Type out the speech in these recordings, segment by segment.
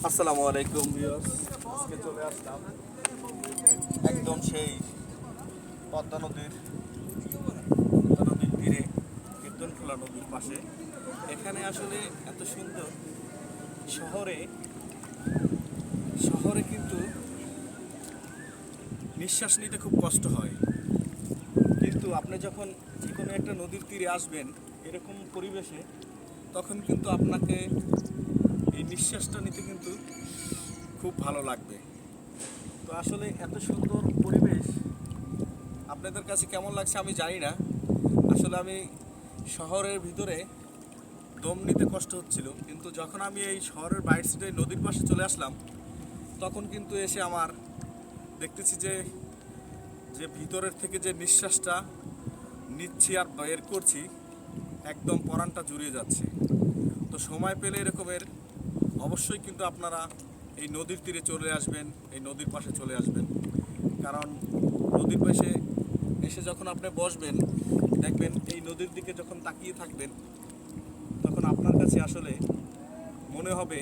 আসসালামু আলাইকুম ভিউয়ার্স, আজকে চলে আসলাম একদম সেই পদ্মা নদীর তীরে, কীর্তনখোলা নদীর পাশে। এখানে আসলে এত সুন্দর। শহরে শহরে কিন্তু নিঃশ্বাস নিতে খুব কষ্ট হয়, কিন্তু আপনি যখন যে কোনো একটা নদীর তীরে আসবেন এরকম পরিবেশে, তখন কিন্তু আপনাকে এই নিঃশ্বাসটা নিতে কিন্তু খুব ভালো লাগবে। তো আসলে এত সুন্দর পরিবেশ আপনাদের কাছে কেমন লাগছে আমি জানি না। আসলে আমি শহরের ভিতরে দম নিতে কষ্ট হচ্ছিল, কিন্তু যখন আমি এই শহরের বাইরে সাইডে নদীর পাশে চলে আসলাম, তখন কিন্তু এসে আমার দেখতেছি যে যে ভিতরের থেকে যে নিঃশ্বাসটা নিচ্ছি আর বের করছি, একদম পরাণটা জুড়িয়ে যাচ্ছে। তো সময় পেলে এরকমের অবশ্যই কিন্তু আপনারা এই নদীর তীরে চলে আসবেন, এই নদীর পাশে চলে আসবেন। কারণ নদীর পাশে এসে যখন আপনি বসবেন, দেখবেন এই নদীর দিকে যখন তাকিয়ে থাকবেন, তখন আপনার কাছে আসলে মনে হবে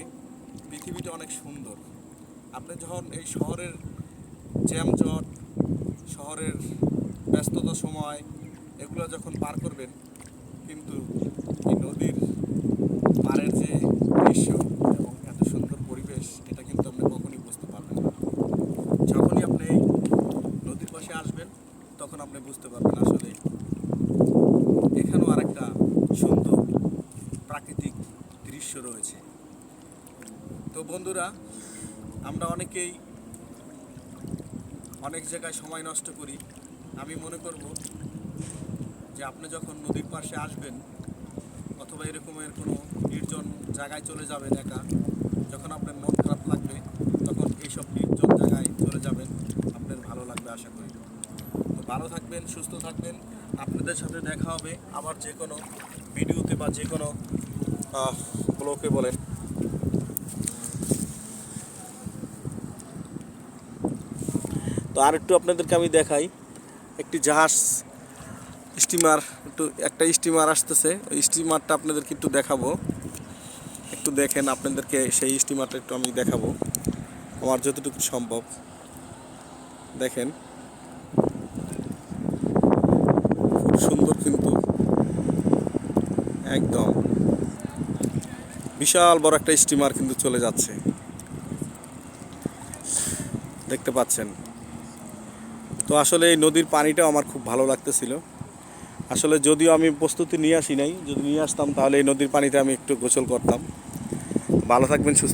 পৃথিবীটা অনেক সুন্দর। আপনি যখন এই শহরের জ্যামজট, শহরের ব্যস্ততা সময় এগুলো যখন পার করবেন, কিন্তু এই নদীর পাড়ের যে দৃশ্য এবং এত সুন্দর পরিবেশ, এটা কিন্তু আপনি কখনই বুঝতে পারবেন না। যখনই আপনি এই নদীর পাশে আসবেন, তখন আপনি বুঝতে পারবেন আসলে এখানেও আরেকটা সুন্দর প্রাকৃতিক দৃশ্য রয়েছে। তো বন্ধুরা, আমরা অনেকেই অনেক জায়গায় সময় নষ্ট করি। আমি মনে করব যে আপনি যখন নদীর পাশে আসবেন অথবা এরকমের কোনো নির্জন জায়গায় চলে যাবেন একা, যখন আপনার মন খারাপ লাগবে, তখন এইসব নির্জন জায়গায় চলে যাবেন, আপনার ভালো লাগবে আশা করি। তো ভালো থাকবেন, সুস্থ থাকবেন। আপনাদের সাথে দেখা হবে আবার যে কোনো ভিডিওতে বা যে কোনো ব্লগে বলেন। তো আর একটু আপনাদেরকে আমি দেখাই, একটি জাহাজ স্টিমার, একটা স্টিমার আসতেছে। ওই স্টিমারটা আপনাদেরকে একটু দেখাবো, একটু দেখেন। আপনাদেরকে সেই স্টিমারটা একটু আমি দেখাবো আমার যতটুকু সম্ভব। দেখেন, খুব সুন্দর, কিন্তু একদম বিশাল বড় একটা স্টিমার কিন্তু চলে যাচ্ছে, দেখতে পাচ্ছেন। তো আসলে এই নদীর পানিটাও আমার খুব ভালো লাগতেছিল। আসলে যদিও আমি প্রস্তুতি নিয়ে আসি নাই, যদি নিয়ে আসতাম তাহলে এই নদীর পানিতে আমি একটু গোসল করতাম। ভালো থাকবেন, সুস্থ